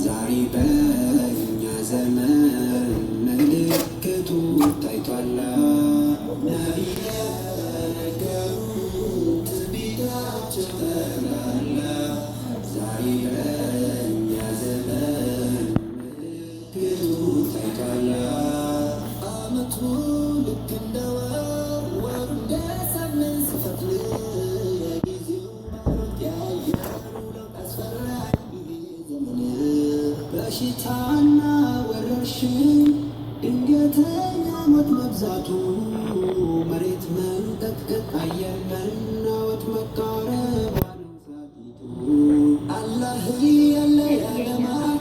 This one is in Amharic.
ዛሬ በእኛ ዘመን ምልክቱ ታይቷል። ነቢየ ነገሩ ትንቢታቸው ተግሏል። ዛሬ በእኛ ዘመን ምልክቱ ታይቷል። ዓመቱ ልክ እንደ ወር ወሩ እንደ ሳምንት ሲፈትል የጊዜው መሮጥ የአየሩ ለውጥ አስፈራኝ በሽታና ወረርሽኝ ድንገተኛ ሞት መብዛቱ መሬት መንቀጥቀጥ አየር መናወጥ መቃወስ